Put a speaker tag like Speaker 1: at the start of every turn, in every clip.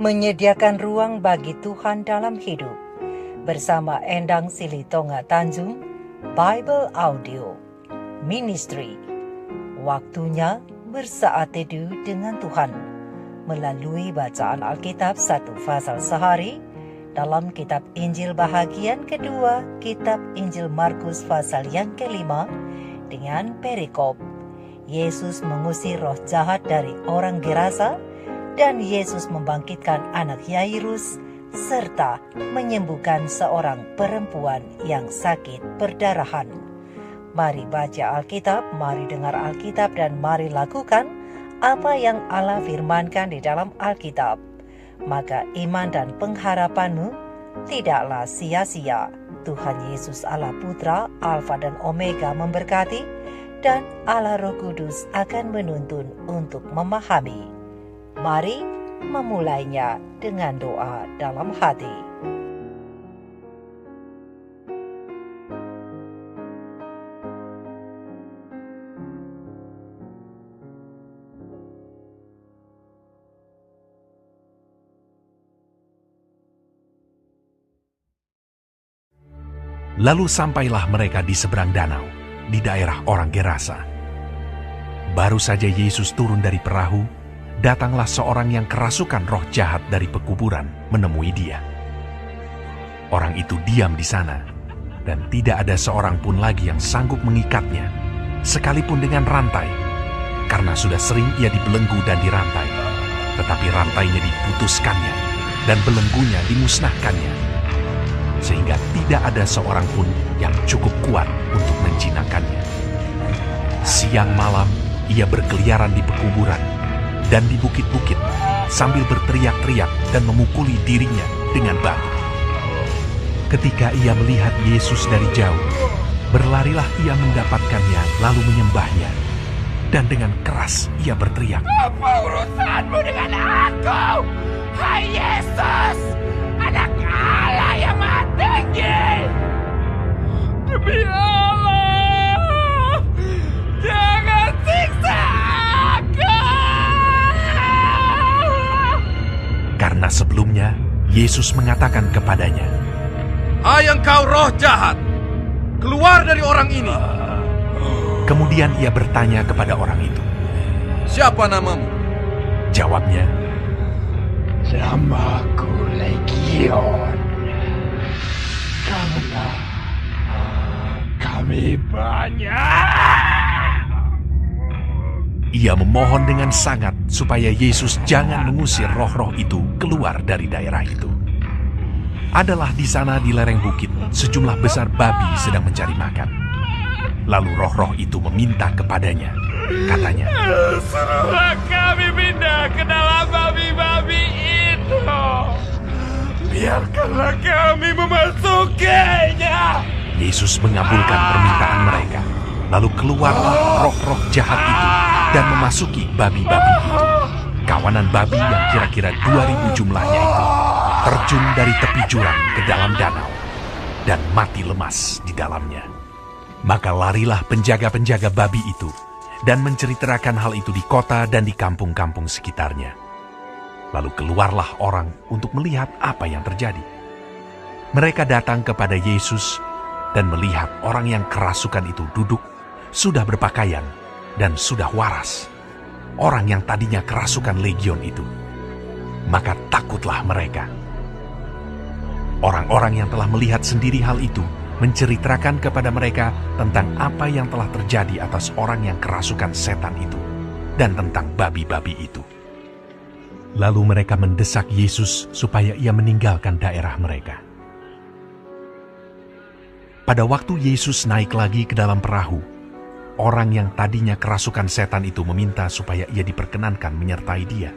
Speaker 1: menyediakan ruang bagi Tuhan dalam hidup. Bersama Endang Silitonga Tanjung, Bible Audio Ministry. Waktunya bersaat teduh dengan Tuhan melalui bacaan Alkitab satu pasal sehari dalam kitab Injil bahagian kedua, kitab Injil Markus pasal yang kelima, dengan perikop Yesus mengusir roh jahat dari orang Gerasa dan Yesus membangkitkan anak Yairus serta menyembuhkan seorang perempuan yang sakit perdarahan. Mari baca Alkitab, mari dengar Alkitab, dan mari lakukan apa yang Allah firmankan di dalam Alkitab. Maka iman dan pengharapanmu tidaklah sia-sia. Tuhan Yesus Allah Putra, Alfa dan Omega memberkati, dan Allah Roh Kudus akan menuntun untuk memahami. Mari memulainya dengan doa dalam hati.
Speaker 2: Lalu sampailah mereka di seberang danau, di daerah orang Gerasa. Baru saja Yesus turun dari perahu, datanglah seorang yang kerasukan roh jahat dari pekuburan menemui dia. Orang itu diam di sana, dan tidak ada seorang pun lagi yang sanggup mengikatnya, sekalipun dengan rantai, karena sudah sering ia dibelenggu dan dirantai, tetapi rantainya diputuskannya, dan belenggunya dimusnahkannya, sehingga tidak ada seorang pun yang cukup kuat untuk menjinakkannya. Siang malam ia berkeliaran di pekuburan dan di bukit-bukit sambil berteriak-teriak dan memukuli dirinya dengan batu. Ketika ia melihat Yesus dari jauh, berlarilah ia mendapatkannya lalu menyembahnya, dan dengan keras ia berteriak,
Speaker 3: "Apa urusanmu dengan aku, hai Yesus, Anak Allah yang Maha Tinggi? Demi Allah, jangan siksa aku!"
Speaker 2: Karena sebelumnya Yesus mengatakan kepadanya,
Speaker 4: "Hai engkau roh jahat, keluar dari orang ini."
Speaker 2: Kemudian ia bertanya kepada orang itu,
Speaker 4: "Siapa namamu?"
Speaker 2: Jawabnya,
Speaker 5: "Namaku Legion, karena kami banyak."
Speaker 2: Ia memohon dengan sangat supaya Yesus jangan mengusir roh-roh itu keluar dari daerah itu. Adalah di sana di lereng bukit sejumlah besar babi sedang mencari makan. Lalu roh-roh itu meminta kepadanya, katanya,
Speaker 3: "Suruhlah kami pindah ke dalam babi-babi itu. Biarkanlah kami memasukinya."
Speaker 2: Yesus mengabulkan permintaan mereka. Lalu keluarlah roh-roh jahat itu dan memasuki babi-babi itu. Kawanan babi yang kira-kira 2.000 jumlahnya itu terjun dari tepi jurang ke dalam danau dan mati lemas di dalamnya. Maka larilah penjaga-penjaga babi itu dan menceritakan hal itu di kota dan di kampung-kampung sekitarnya. Lalu keluarlah orang untuk melihat apa yang terjadi. Mereka datang kepada Yesus dan melihat orang yang kerasukan itu duduk, sudah berpakaian, dan sudah waras. Orang yang tadinya kerasukan legion itu. Maka takutlah mereka. Orang-orang yang telah melihat sendiri hal itu menceritakan kepada mereka tentang apa yang telah terjadi atas orang yang kerasukan setan itu dan tentang babi-babi itu. Lalu mereka mendesak Yesus supaya ia meninggalkan daerah mereka. Pada waktu Yesus naik lagi ke dalam perahu, orang yang tadinya kerasukan setan itu meminta supaya ia diperkenankan menyertai dia.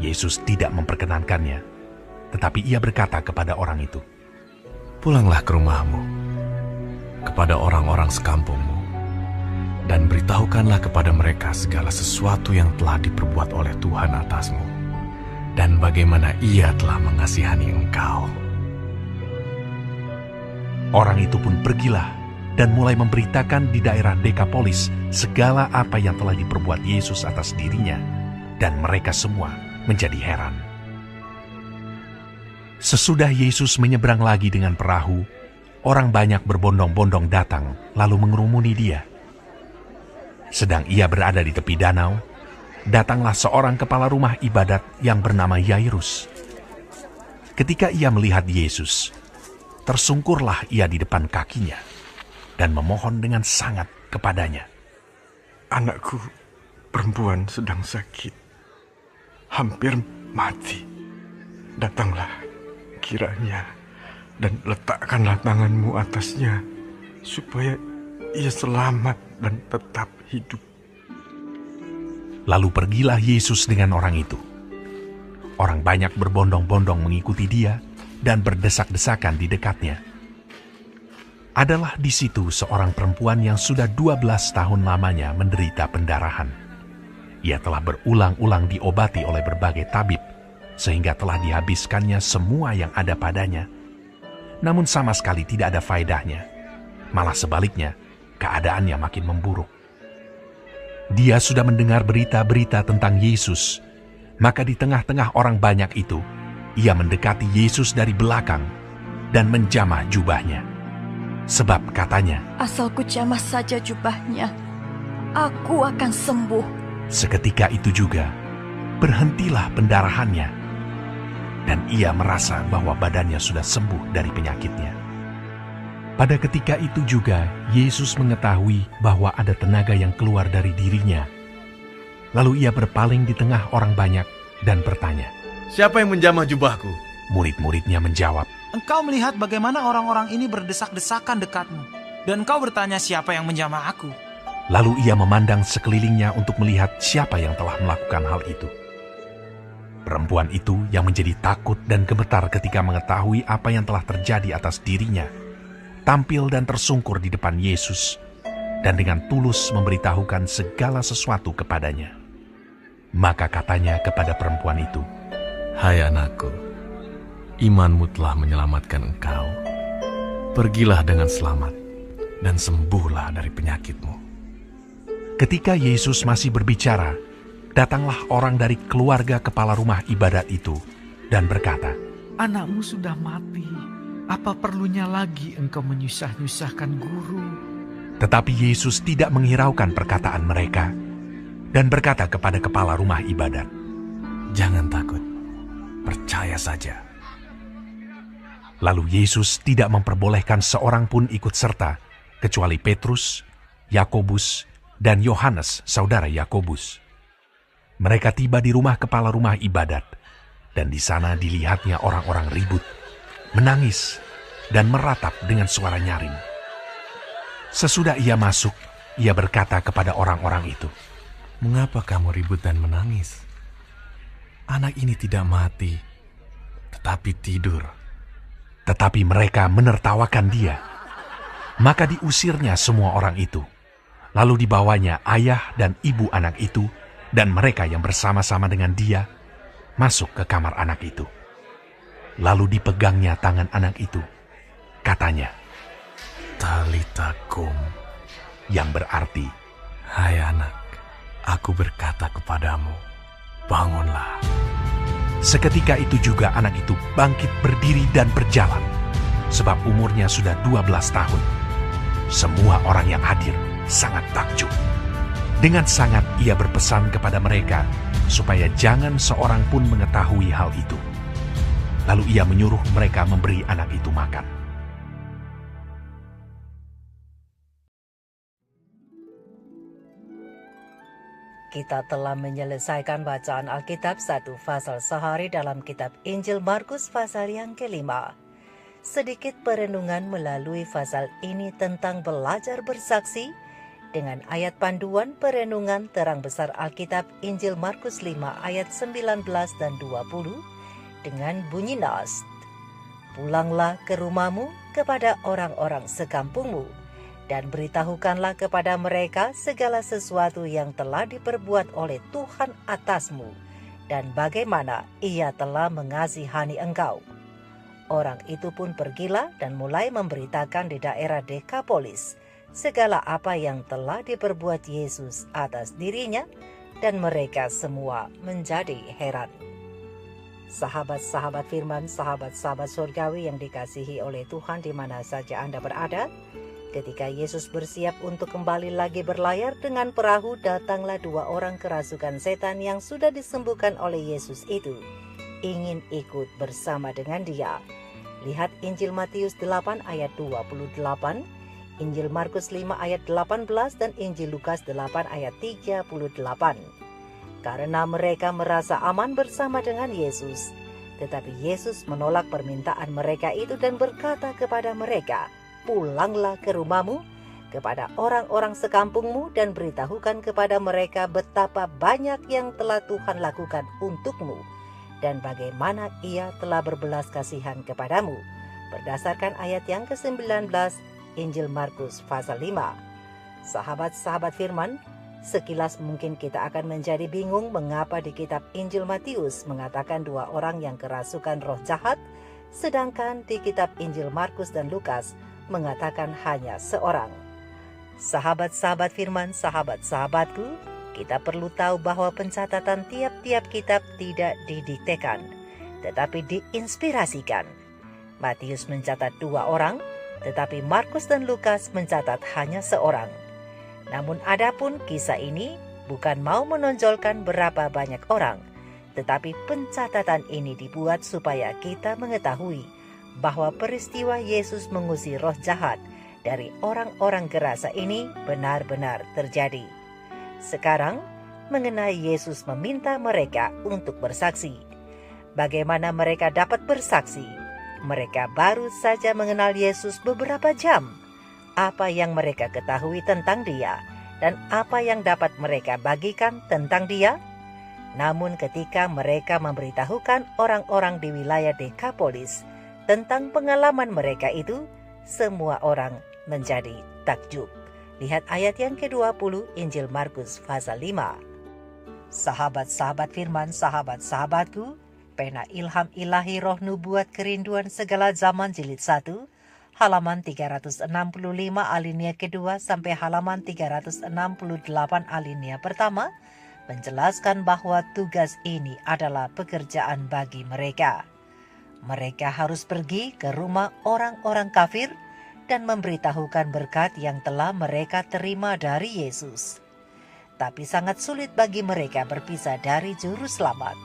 Speaker 2: Yesus tidak memperkenankannya, tetapi ia berkata kepada orang itu,
Speaker 6: "Pulanglah ke rumahmu, kepada orang-orang sekampungmu, dan beritahukanlah kepada mereka segala sesuatu yang telah diperbuat oleh Tuhan atasmu, dan bagaimana Ia telah mengasihani engkau."
Speaker 2: Orang itu pun pergilah dan mulai memberitakan di daerah Dekapolis segala apa yang telah diperbuat Yesus atas dirinya, dan mereka semua menjadi heran. Sesudah Yesus menyeberang lagi dengan perahu, orang banyak berbondong-bondong datang lalu mengerumuni dia. Sedang ia berada di tepi danau, datanglah seorang kepala rumah ibadat yang bernama Yairus. Ketika ia melihat Yesus, tersungkurlah ia di depan kakinya dan memohon dengan sangat kepadanya.
Speaker 7: Anakku perempuan sedang sakit, hampir mati. Datanglah kiranya dan letakkanlah tanganmu atasnya, supaya ia selamat dan tetap hidup.
Speaker 2: Lalu pergilah Yesus dengan orang itu. Orang banyak berbondong-bondong mengikuti dia dan berdesak-desakan di dekatnya. Adalah di situ seorang perempuan yang sudah 12 tahun lamanya menderita pendarahan. Ia telah berulang-ulang diobati oleh berbagai tabib, sehingga telah dihabiskannya semua yang ada padanya. Namun sama sekali tidak ada faedahnya. Malah sebaliknya, keadaannya makin memburuk. Dia sudah mendengar berita-berita tentang Yesus, maka di tengah-tengah orang banyak itu, ia mendekati Yesus dari belakang dan menjamah jubahnya. Sebab katanya,
Speaker 8: asal ku jamah saja jubahnya, aku akan sembuh.
Speaker 2: Seketika itu juga, berhentilah pendarahannya, dan ia merasa bahwa badannya sudah sembuh dari penyakitnya. Pada ketika itu juga, Yesus mengetahui bahwa ada tenaga yang keluar dari dirinya. Lalu ia berpaling di tengah orang banyak dan bertanya,
Speaker 4: Siapa yang menjamah jubahku?
Speaker 2: Murid-muridnya menjawab,
Speaker 9: Engkau melihat bagaimana orang-orang ini berdesak-desakan dekatmu, dan engkau bertanya siapa yang menjamah aku.
Speaker 2: Lalu ia memandang sekelilingnya untuk melihat siapa yang telah melakukan hal itu. Perempuan itu yang menjadi takut dan gemetar ketika mengetahui apa yang telah terjadi atas dirinya, tampil dan tersungkur di depan Yesus, dan dengan tulus memberitahukan segala sesuatu kepadanya. Maka katanya kepada perempuan itu,
Speaker 6: Hai anakku, imanmu telah menyelamatkan engkau. Pergilah dengan selamat dan sembuhlah dari penyakitmu.
Speaker 2: Ketika Yesus masih berbicara, datanglah orang dari keluarga kepala rumah ibadat itu dan berkata,
Speaker 5: Anakmu sudah mati. Apa perlunya lagi engkau menyusah-nyusahkan guru?
Speaker 2: Tetapi Yesus tidak menghiraukan perkataan mereka dan berkata kepada kepala rumah ibadat,
Speaker 6: Jangan takut, percaya saja.
Speaker 2: Lalu Yesus tidak memperbolehkan seorang pun ikut serta, kecuali Petrus, Yakobus, dan Yohanes, saudara Yakobus. Mereka tiba di rumah kepala rumah ibadat, dan di sana dilihatnya orang-orang ribut, menangis, dan meratap dengan suara nyaring. Sesudah ia masuk, ia berkata kepada orang-orang itu,
Speaker 6: Mengapa kamu ribut dan menangis? Anak ini tidak mati, tetapi tidur.
Speaker 2: Tetapi mereka menertawakan dia. Maka diusirnya semua orang itu. Lalu dibawanya ayah dan ibu anak itu, dan mereka yang bersama-sama dengan dia, masuk ke kamar anak itu. Lalu dipegangnya tangan anak itu. Katanya,
Speaker 6: Talita kum,
Speaker 2: yang berarti,
Speaker 6: Hai anak, aku berkata kepadamu, bangunlah.
Speaker 2: Seketika itu juga anak itu bangkit berdiri dan berjalan, sebab umurnya sudah 12 tahun. Semua orang yang hadir sangat takjub. Dengan sangat ia berpesan kepada mereka, supaya jangan seorang pun mengetahui hal itu. Lalu ia menyuruh mereka memberi anak itu makan.
Speaker 1: Kita telah menyelesaikan bacaan Alkitab 1 pasal sehari dalam kitab Injil Markus pasal yang kelima. Sedikit perenungan melalui pasal ini tentang belajar bersaksi dengan ayat panduan perenungan terang besar Alkitab Injil Markus 5 ayat 19 dan 20 dengan bunyi nas. Pulanglah ke rumahmu kepada orang-orang sekampungmu, dan beritahukanlah kepada mereka segala sesuatu yang telah diperbuat oleh Tuhan atasmu, dan bagaimana ia telah mengasihani engkau. Orang itu pun pergilah dan mulai memberitakan di daerah Dekapolis segala apa yang telah diperbuat Yesus atas dirinya, dan mereka semua menjadi heran. Sahabat-sahabat firman, sahabat-sahabat surgawi yang dikasihi oleh Tuhan di mana saja Anda berada, ketika Yesus bersiap untuk kembali lagi berlayar dengan perahu, datanglah 2 orang kerasukan setan yang sudah disembuhkan oleh Yesus itu, ingin ikut bersama dengan dia. Lihat Injil Matius 8 ayat 28, Injil Markus 5 ayat 18, dan Injil Lukas 8 ayat 38. Karena mereka merasa aman bersama dengan Yesus, tetapi Yesus menolak permintaan mereka itu dan berkata kepada mereka, "Pulanglah ke rumahmu, kepada orang-orang sekampungmu, dan beritahukan kepada mereka betapa banyak yang telah Tuhan lakukan untukmu, dan bagaimana Ia telah berbelas kasihan kepadamu." Berdasarkan ayat yang ke-19, Injil Markus pasal 5. Sahabat-sahabat firman, sekilas mungkin kita akan menjadi bingung mengapa di kitab Injil Matius mengatakan 2 orang yang kerasukan roh jahat, sedangkan di kitab Injil Markus dan Lukas mengatakan hanya seorang. Sahabat-sahabat firman, sahabat-sahabatku, kita perlu tahu bahwa pencatatan tiap-tiap kitab tidak didiktekan, tetapi diinspirasikan. Matius mencatat 2 orang, tetapi Markus dan Lukas mencatat hanya seorang. Namun adapun kisah ini bukan mau menonjolkan berapa banyak orang, tetapi pencatatan ini dibuat supaya kita mengetahui bahwa peristiwa Yesus mengusir roh jahat dari orang-orang gerasa ini benar-benar terjadi. Sekarang, mengenai Yesus meminta mereka untuk bersaksi. Bagaimana mereka dapat bersaksi? Mereka baru saja mengenal Yesus beberapa jam. Apa yang mereka ketahui tentang Dia dan apa yang dapat mereka bagikan tentang Dia? Namun ketika mereka memberitahukan orang-orang di wilayah Dekapolis tentang pengalaman mereka itu, semua orang menjadi takjub. Lihat ayat yang ke-20 Injil Markus pasal 5. Sahabat-sahabat firman, sahabat-sahabatku, pena ilham ilahi roh nubuat kerinduan segala zaman jilid 1, halaman 365 alinea kedua sampai halaman 368 alinea pertama, menjelaskan bahwa tugas ini adalah pekerjaan bagi mereka. Mereka harus pergi ke rumah orang-orang kafir dan memberitahukan berkat yang telah mereka terima dari Yesus. Tapi sangat sulit bagi mereka berpisah dari juru selamat,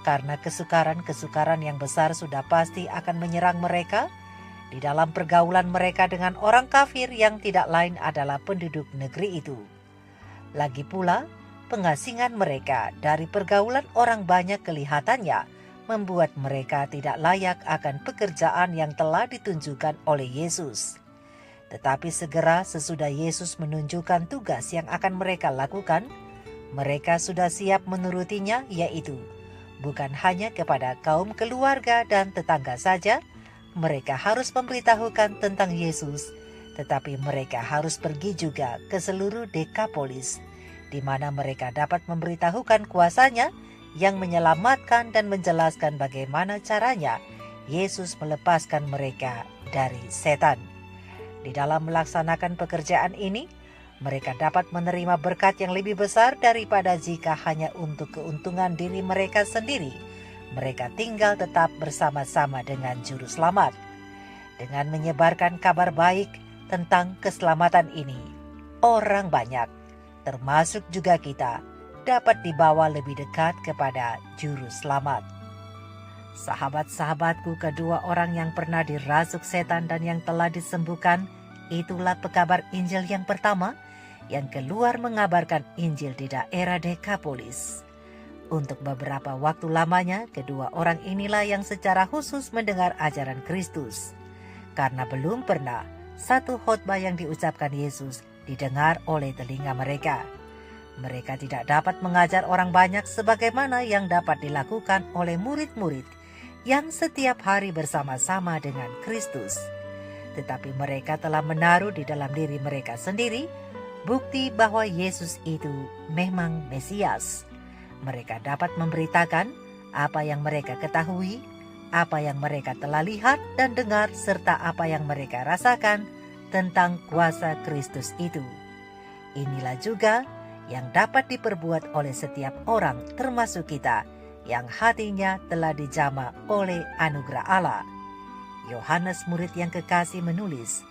Speaker 1: karena kesukaran-kesukaran yang besar sudah pasti akan menyerang mereka di dalam pergaulan mereka dengan orang kafir yang tidak lain adalah penduduk negeri itu. Lagi pula, pengasingan mereka dari pergaulan orang banyak kelihatannya membuat mereka tidak layak akan pekerjaan yang telah ditunjukkan oleh Yesus. Tetapi segera sesudah Yesus menunjukkan tugas yang akan mereka lakukan, mereka sudah siap menurutinya, yaitu bukan hanya kepada kaum keluarga dan tetangga saja, mereka harus memberitahukan tentang Yesus, tetapi mereka harus pergi juga ke seluruh Dekapolis, di mana mereka dapat memberitahukan kuasanya yang menyelamatkan dan menjelaskan bagaimana caranya Yesus melepaskan mereka dari setan. Di dalam melaksanakan pekerjaan ini, mereka dapat menerima berkat yang lebih besar daripada jika hanya untuk keuntungan diri mereka sendiri. Mereka tinggal tetap bersama-sama dengan Juru Selamat. Dengan menyebarkan kabar baik tentang keselamatan ini, orang banyak, termasuk juga kita, dapat dibawa lebih dekat kepada Juru Selamat. Sahabat-sahabatku, kedua orang yang pernah dirasuk setan dan yang telah disembuhkan, itulah pekabar Injil yang pertama yang keluar mengabarkan Injil di daerah Dekapolis. Untuk beberapa waktu lamanya, kedua orang inilah yang secara khusus mendengar ajaran Kristus. Karena belum pernah satu khotbah yang diucapkan Yesus didengar oleh telinga mereka. Mereka tidak dapat mengajar orang banyak sebagaimana yang dapat dilakukan oleh murid-murid yang setiap hari bersama-sama dengan Kristus. Tetapi mereka telah menaruh di dalam diri mereka sendiri bukti bahwa Yesus itu memang Mesias. Mereka dapat memberitakan apa yang mereka ketahui, apa yang mereka telah lihat dan dengar, serta apa yang mereka rasakan tentang kuasa Kristus itu. Inilah juga yang dapat diperbuat oleh setiap orang, termasuk kita, yang hatinya telah dijamah oleh anugerah Allah. Yohanes murid yang kekasih menulis,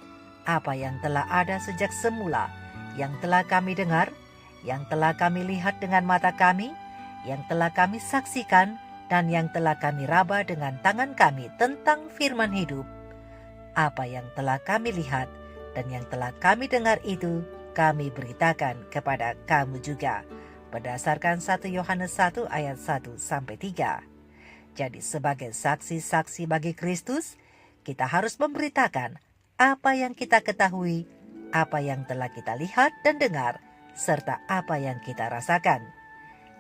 Speaker 1: apa yang telah ada sejak semula, yang telah kami dengar, yang telah kami lihat dengan mata kami, yang telah kami saksikan, dan yang telah kami raba dengan tangan kami tentang firman hidup. Apa yang telah kami lihat dan yang telah kami dengar itu kami beritakan kepada kamu juga, berdasarkan 1 Yohanes 1 ayat 1-3. Jadi sebagai saksi-saksi bagi Kristus, kita harus memberitakan apa yang kita ketahui, apa yang telah kita lihat dan dengar, serta apa yang kita rasakan.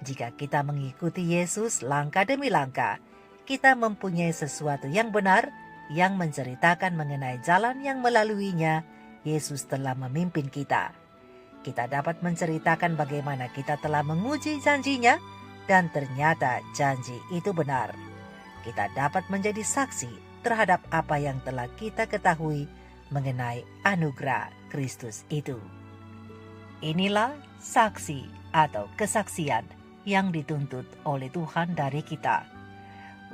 Speaker 1: Jika kita mengikuti Yesus langkah demi langkah, kita mempunyai sesuatu yang benar yang menceritakan mengenai jalan yang melaluinya Yesus telah memimpin kita. Kita dapat menceritakan bagaimana kita telah menguji janjinya dan ternyata janji itu benar. Kita dapat menjadi saksi terhadap apa yang telah kita ketahui mengenai anugerah Kristus itu. Inilah saksi atau kesaksian yang dituntut oleh Tuhan dari kita.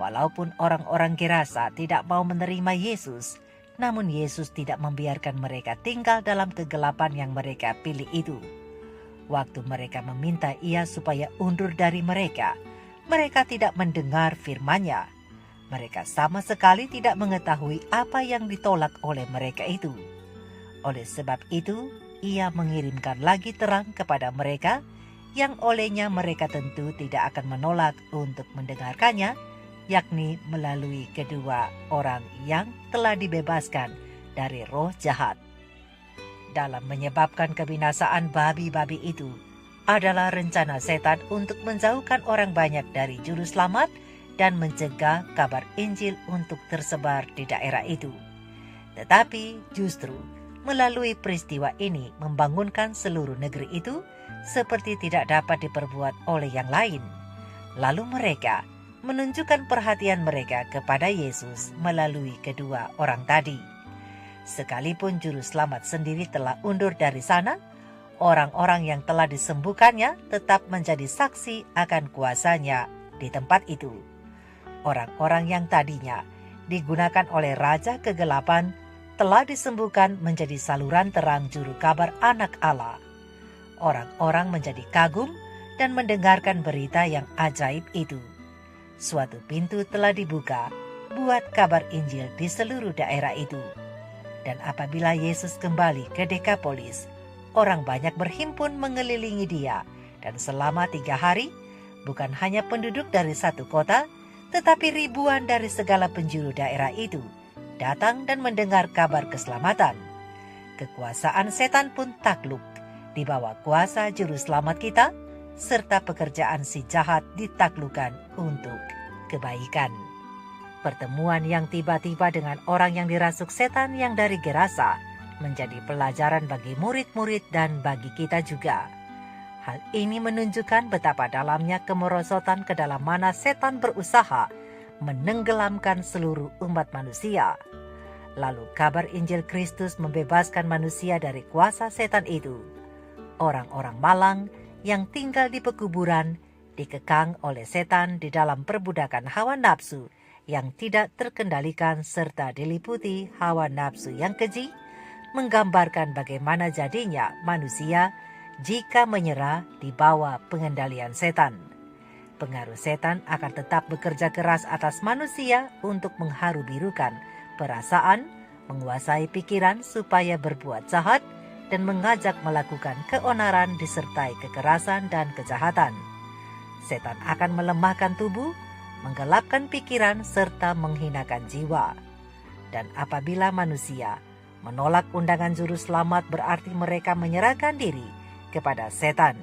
Speaker 1: Walaupun orang-orang Gerasa tidak mau menerima Yesus, namun Yesus tidak membiarkan mereka tinggal dalam kegelapan yang mereka pilih itu. Waktu mereka meminta Ia supaya undur dari mereka, mereka tidak mendengar firman-Nya. Mereka sama sekali tidak mengetahui apa yang ditolak oleh mereka itu. Oleh sebab itu, Ia mengirimkan lagi terang kepada mereka, yang olehnya mereka tentu tidak akan menolak untuk mendengarkannya, yakni melalui kedua orang yang telah dibebaskan dari roh jahat. Dalam menyebabkan kebinasaan babi-babi itu adalah rencana setan untuk menjauhkan orang banyak dari juru selamat dan mencegah kabar Injil untuk tersebar di daerah itu. Tetapi justru melalui peristiwa ini membangunkan seluruh negeri itu seperti tidak dapat diperbuat oleh yang lain. Lalu mereka menunjukkan perhatian mereka kepada Yesus melalui kedua orang tadi. Sekalipun juru selamat sendiri telah undur dari sana, orang-orang yang telah disembuhkannya tetap menjadi saksi akan kuasanya di tempat itu. Orang-orang yang tadinya digunakan oleh Raja Kegelapan telah disembuhkan menjadi saluran terang juru kabar Anak Allah. Orang-orang menjadi kagum dan mendengarkan berita yang ajaib itu. Suatu pintu telah dibuka buat kabar Injil di seluruh daerah itu. Dan apabila Yesus kembali ke Dekapolis, orang banyak berhimpun mengelilingi Dia. Dan selama 3 hari, bukan hanya penduduk dari satu kota, tetapi ribuan dari segala penjuru daerah itu datang dan mendengar kabar keselamatan. Kekuasaan setan pun takluk di bawah kuasa juru selamat kita, serta pekerjaan si jahat ditaklukkan untuk kebaikan. Pertemuan yang tiba-tiba dengan orang yang dirasuk setan yang dari Gerasa menjadi pelajaran bagi murid-murid dan bagi kita juga. Hal ini menunjukkan betapa dalamnya kemerosotan ke dalam mana setan berusaha menenggelamkan seluruh umat manusia. Lalu kabar Injil Kristus membebaskan manusia dari kuasa setan itu. Orang-orang malang yang tinggal di pekuburan dikekang oleh setan di dalam perbudakan hawa nafsu yang tidak terkendalikan serta diliputi hawa nafsu yang keji, menggambarkan bagaimana jadinya manusia jika menyerah di bawah pengendalian setan. Pengaruh setan akan tetap bekerja keras atas manusia untuk mengharu-birukan perasaan, menguasai pikiran supaya berbuat jahat, dan mengajak melakukan keonaran disertai kekerasan dan kejahatan. Setan akan melemahkan tubuh, menggelapkan pikiran, serta menghinakan jiwa. Dan apabila manusia menolak undangan juru selamat, berarti mereka menyerahkan diri kepada setan.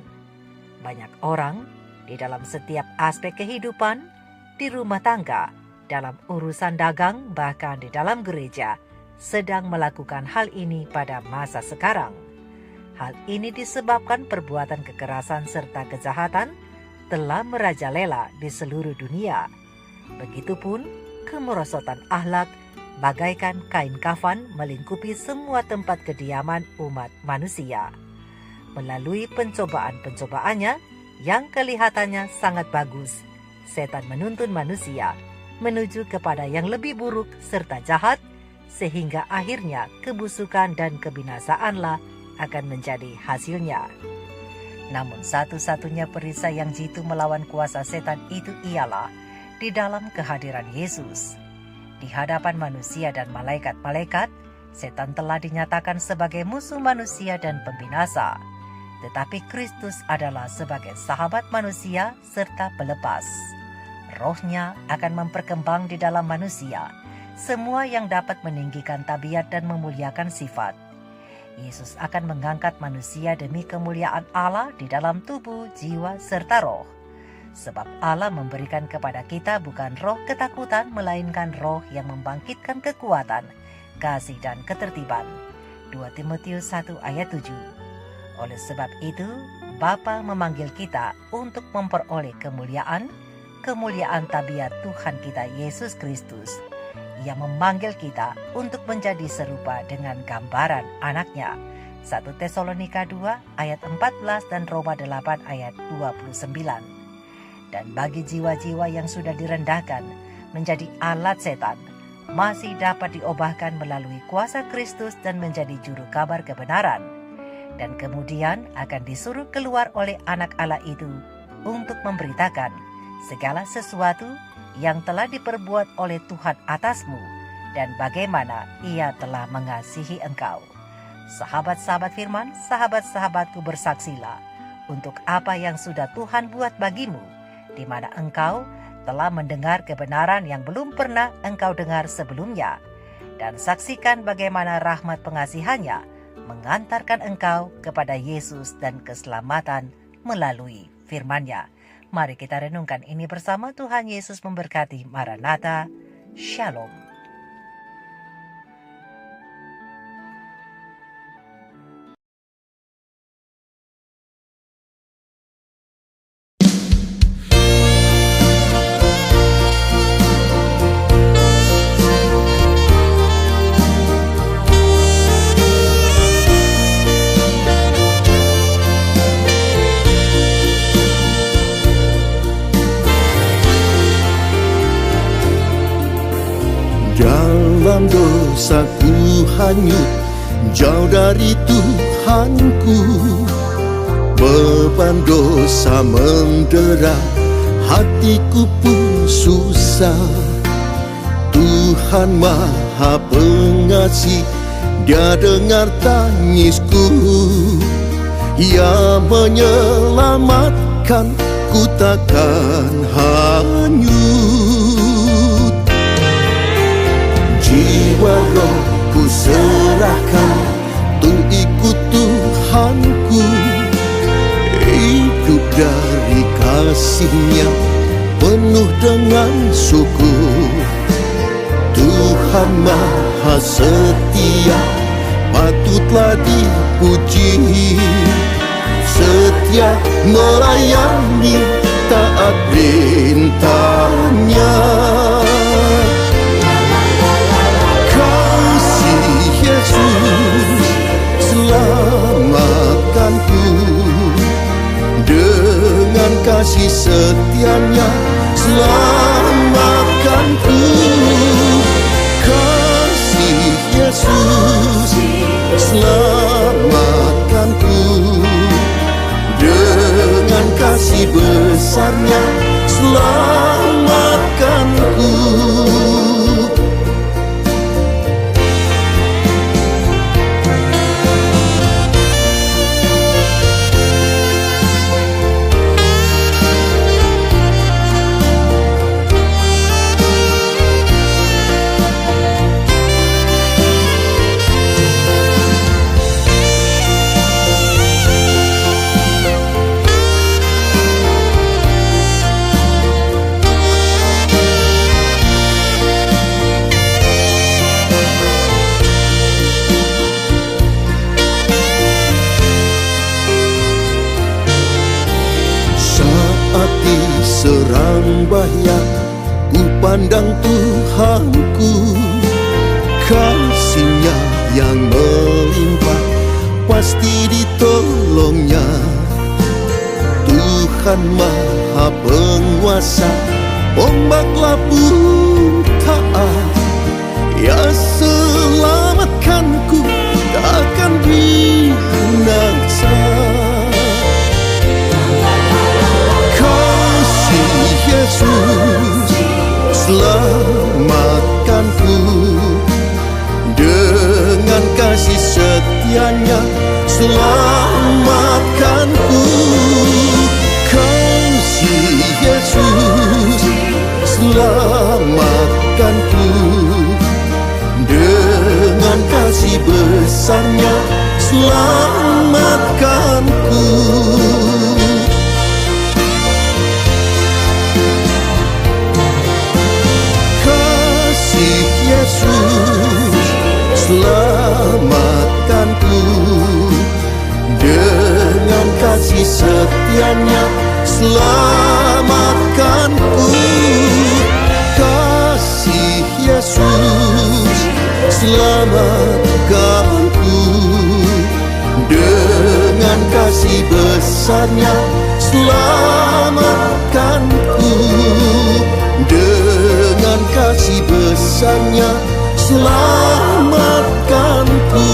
Speaker 1: Banyak orang di dalam setiap aspek kehidupan, di rumah tangga, dalam urusan dagang, bahkan di dalam gereja, sedang melakukan hal ini pada masa sekarang. Hal ini disebabkan perbuatan kekerasan serta kejahatan telah merajalela di seluruh dunia. Begitupun kemerosotan akhlak bagaikan kain kafan melingkupi semua tempat kediaman umat manusia. Melalui pencobaan-pencobaannya yang kelihatannya sangat bagus, setan menuntun manusia menuju kepada yang lebih buruk serta jahat, sehingga akhirnya kebusukan dan kebinasaanlah akan menjadi hasilnya. Namun satu-satunya perisai yang jitu melawan kuasa setan itu ialah di dalam kehadiran Yesus. Di hadapan manusia dan malaikat-malaikat, setan telah dinyatakan sebagai musuh manusia dan pembinasa. Tetapi Kristus adalah sebagai sahabat manusia serta pelepas. Rohnya akan memperkembang di dalam manusia semua yang dapat meninggikan tabiat dan memuliakan sifat. Yesus akan mengangkat manusia demi kemuliaan Allah di dalam tubuh, jiwa, serta roh. Sebab Allah memberikan kepada kita bukan roh ketakutan, melainkan roh yang membangkitkan kekuatan, kasih dan ketertiban. 2 Timotius 1 ayat 7. Oleh sebab itu, Bapa memanggil kita untuk memperoleh kemuliaan tabiat Tuhan kita Yesus Kristus. Ia memanggil kita untuk menjadi serupa dengan gambaran anaknya. 1 Tesalonika 2 ayat 14 dan Roma 8 ayat 29. Dan bagi jiwa-jiwa yang sudah direndahkan menjadi alat setan, masih dapat diobahkan melalui kuasa Kristus dan menjadi juru kabar kebenaran. Dan kemudian akan disuruh keluar oleh anak Allah itu untuk memberitakan segala sesuatu yang telah diperbuat oleh Tuhan atasmu dan bagaimana Ia telah mengasihi engkau. Sahabat-sahabat firman, sahabat-sahabatku, bersaksilah untuk apa yang sudah Tuhan buat bagimu, di mana engkau telah mendengar kebenaran yang belum pernah engkau dengar sebelumnya, dan saksikan bagaimana rahmat pengasihannya mengantarkan engkau kepada Yesus dan keselamatan melalui firman-Nya. Mari kita renungkan ini bersama. Tuhan Yesus memberkati. Maranatha. Shalom.
Speaker 10: Dalam dosaku hanyut, jauh dari Tuhanku. Beban dosa mendera, hatiku pun susah. Tuhan Maha Pengasih, Dia dengar tangisku. Ia menyelamatkan, ku takkan hanyut. Jiwa rohku serahkan, untuk ikut Tuhanku. Hidup dari kasih-Nya, penuh dengan syukur. Tuhan Maha Setia, patutlah dipuji. Setia melayani, taat perintah-Nya. Selamatkanku dengan kasih setia-Nya, selamatkanku. Kasih Yesus, selamatkanku dengan kasih besar-Nya, selamatkanku. Serang bahaya, ku pandang Tuhanku. Kasih-Nya yang melimpah, pasti ditolong-Nya. Tuhan Maha Maha Penguasa, ombaklah pun taat. Ya selamatkanku, takkan binasa. Kasih Yesus, selamatkanku. Dengan kasih setianya, selamatkanku. Kasih Yesus, selamatkanku. Dengan kasih besarnya, selamatkanku. Kasih Yesus, selamatkanku. Dengan kasih setianya, selamatkanku. Kasih Yesus, selamatkanku. Dengan kasih besarnya, selamatkanku. Dengan kasih besarnya, selamatkanku.